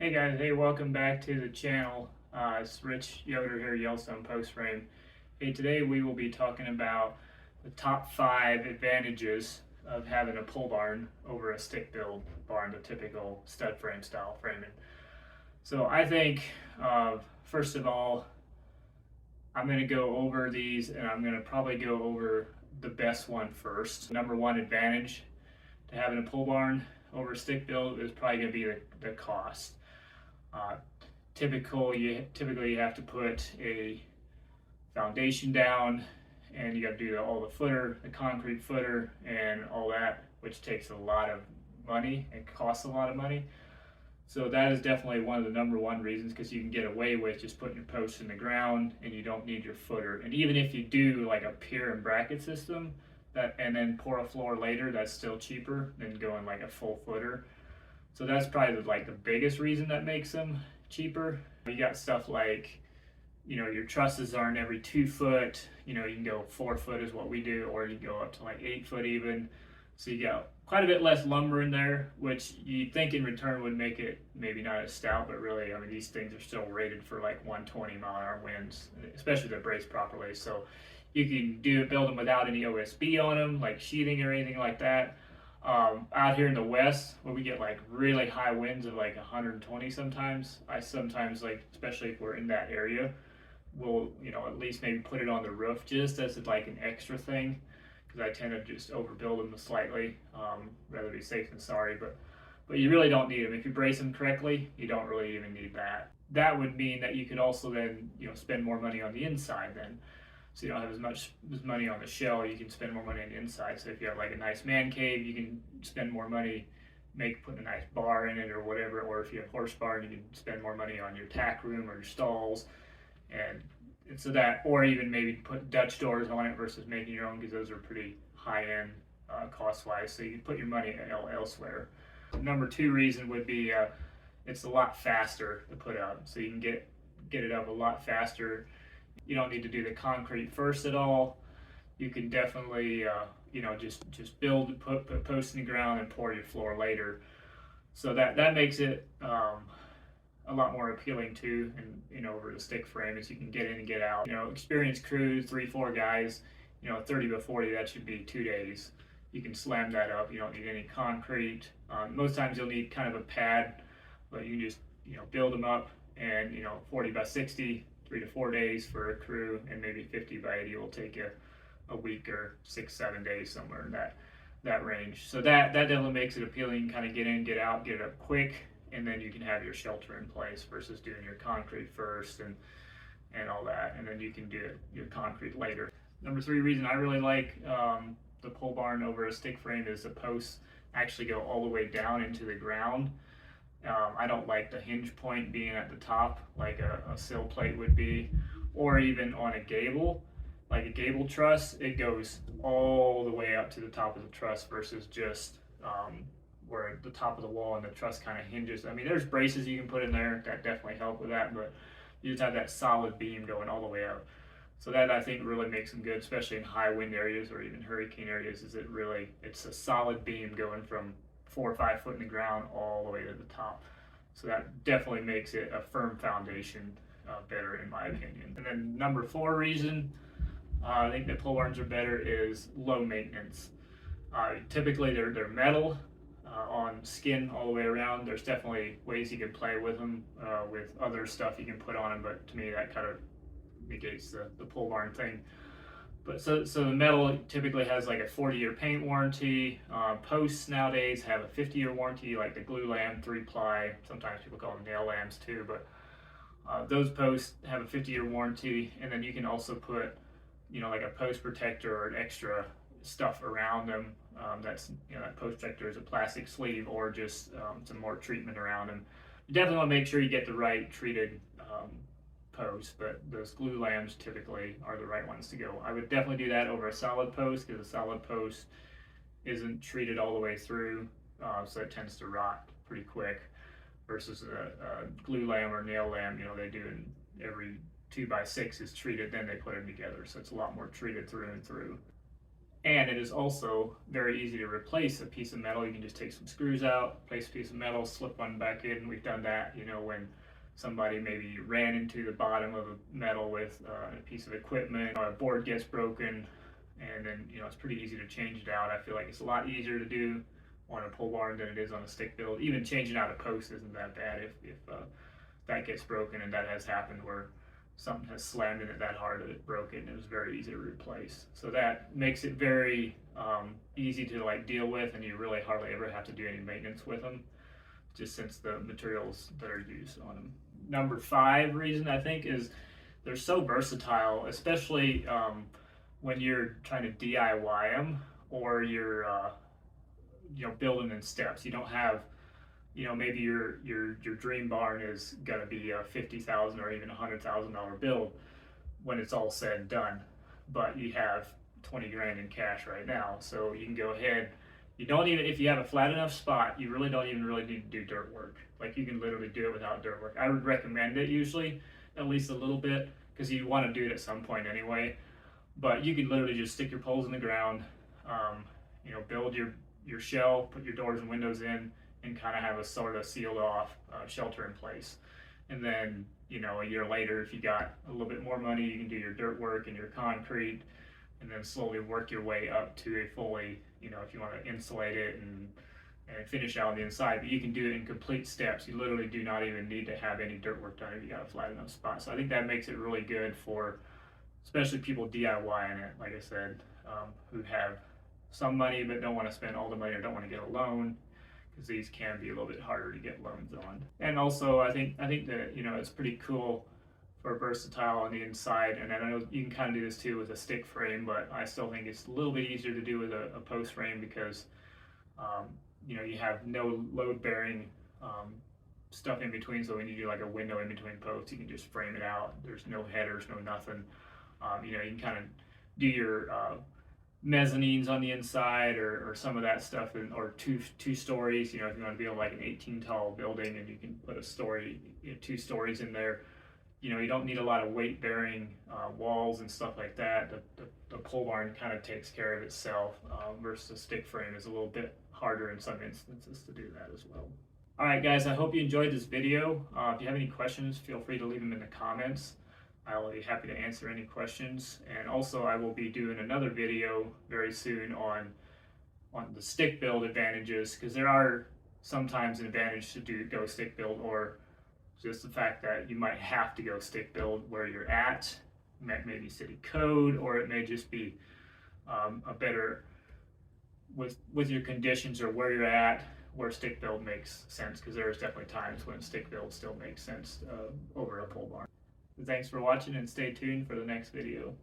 Hey guys, hey, welcome back to the channel. It's Rich Yoder here, Yellowstone Post Frame. Hey, today we will be talking about the top 5 advantages of having a pole barn over a stick build barn, the typical stud frame style framing. So I think, first of all, I'm going to go over these and I'm going to probably go over the best one first. Number one advantage to having a pole barn over a stick build is probably going to be the cost. Uh, typically you have to put a foundation down, and you got to do all the footer, the concrete footer, and all that, which takes a lot of money and costs a lot of money. So that is definitely one of the number one reasons, because you can get away with just putting your posts in the ground and you don't need your footer. And even if you do like a pier and bracket system, that and then pour a floor later, that's still cheaper than going like a full footer. So that's probably the biggest reason that makes them cheaper. You got stuff like, your trusses aren't every 2 foot. You can go 4 foot is what we do, or you go up to like 8 foot even. So you got quite a bit less lumber in there, which you think in return would make it maybe not as stout, but really, I mean, these things are still rated for like 120-mile-an-hour winds, especially if they're braced properly. So you can build them without any OSB on them, like sheathing or anything like that. Out here in the west, where we get like really high winds of like 120 sometimes, I sometimes, like, especially if we're in that area, will at least maybe put it on the roof just as like an extra thing, because I tend to just overbuild them slightly, rather be safe than sorry. But you really don't need them if you brace them correctly. You don't really even need that. That would mean that you could also then spend more money on the inside then. So you don't have as much money on the shell. You can spend more money on the inside. So if you have like a nice man cave, you can spend more money putting a nice bar in it or whatever. Or if you have horse barn, you can spend more money on your tack room or your stalls, and so that, or even maybe put Dutch doors on it versus making your own, because those are pretty high end cost wise. So you can put your money elsewhere. Number two reason would be it's a lot faster to put up. So you can get it up a lot faster. You don't need to do the concrete first at all. You can definitely just build, put posts in the ground and pour your floor later. So that makes it a lot more appealing too, and over the stick frame, is you can get in and get out. Experienced crews, 3-4 guys, 30 by 40, that should be 2 days. You can slam that up. You don't need any concrete. Most times you'll need kind of a pad, but you can just build them up, and 40 by 60, 3 to 4 days for a crew, and maybe 50 by 80 will take you a week or 6-7 days, somewhere in that range. So that definitely makes it appealing. You can kind of get in, get out, get it up quick, and then you can have your shelter in place versus doing your concrete first and all that, and then you can do your concrete later. Number three reason I really like the pole barn over a stick frame is the posts actually go all the way down into the ground. I don't like the hinge point being at the top like a sill plate would be, or even on a gable. Like a gable truss, it goes all the way up to the top of the truss versus just where the top of the wall and the truss kind of hinges. I mean, there's braces you can put in there that definitely help with that, but you just have that solid beam going all the way up. So that, I think, really makes them good, especially in high wind areas or even hurricane areas. It's a solid beam going from 4 or 5 foot in the ground all the way to the top. So that definitely makes it a firm foundation, better in my opinion. And then number 4 reason I think that pole barns are better is low maintenance. Typically they're metal on skin all the way around. There's definitely ways you can play with them with other stuff you can put on them, but to me that kind of negates the pole barn thing. But so the metal typically has like a 40-year paint warranty. Posts nowadays have a 50-year warranty, like the glue lam 3-ply. Sometimes people call them nail lams too, but those posts have a 50-year warranty. And then you can also put like a post protector or an extra stuff around them. That post protector is a plastic sleeve, or just some more treatment around them. You definitely want to make sure you get the right treated post, but those glue lams typically are the right ones to go. I would definitely do that over a solid post, because a solid post isn't treated all the way through, so it tends to rot pretty quick, versus a glue lam or nail lam. They do it every 2x6 is treated, then they put them together, so it's a lot more treated through and through. And it is also very easy to replace a piece of metal. You can just take some screws out, place a piece of metal, slip one back in. We've done that, when somebody maybe ran into the bottom of a metal with a piece of equipment, or a board gets broken, and then it's pretty easy to change it out. I feel like it's a lot easier to do on a pole barn than it is on a stick build. Even changing out a post isn't that bad if that gets broken, and that has happened where something has slammed in it that hard that it broke it, and it was very easy to replace. So that makes it very easy to deal with, and you really hardly ever have to do any maintenance with them, just since the materials that are used on them. Number 5 reason I think is they're so versatile, especially when you're trying to DIY them, or you're building in steps. You don't have, maybe your dream barn is gonna be a $50,000 or even $100,000 build when it's all said and done, but you have 20 grand in cash right now, so you can go ahead. You don't even, if you have a flat enough spot, you really don't even really need to do dirt work. Like, you can literally do it without dirt work. I would recommend it usually, at least a little bit, because you want to do it at some point anyway. But you can literally just stick your poles in the ground, build your shell, put your doors and windows in, and kind of have a sort of sealed off shelter in place. And then, a year later, if you got a little bit more money, you can do your dirt work and your concrete, and then slowly work your way up to a fully, if you want to insulate it and finish out on the inside. But you can do it in complete steps. You literally do not even need to have any dirt work done if you got a flat enough spot. So I think that makes it really good for, especially people DIYing it, like I said, who have some money but don't want to spend all the money, or don't want to get a loan, because these can be a little bit harder to get loans on. And also, I think that it's pretty cool for versatile on the inside. And I know you can kind of do this too with a stick frame, but I still think it's a little bit easier to do with a post frame, because you have no load bearing stuff in between. So when you do like a window in between posts, you can just frame it out. There's no headers, no nothing. You can kind of do your mezzanines on the inside, or some of that stuff, or two stories. If you want to build like an 18 tall building, and you can put a story, 2 stories in there. You don't need a lot of weight bearing walls and stuff like that. The pole barn kind of takes care of itself, versus a stick frame is a little bit harder in some instances to do that as well. All right, guys, I hope you enjoyed this video. If you have any questions, feel free to leave them in the comments. I'll be happy to answer any questions. And also, I will be doing another video very soon on the stick build advantages, because there are sometimes an advantage to go stick build, or just the fact that you might have to go stick build where you're at, maybe city code, or it may just be a better with your conditions, or where you're at, where stick build makes sense, because there's definitely times when stick build still makes sense over a pole barn. Thanks for watching, and stay tuned for the next video.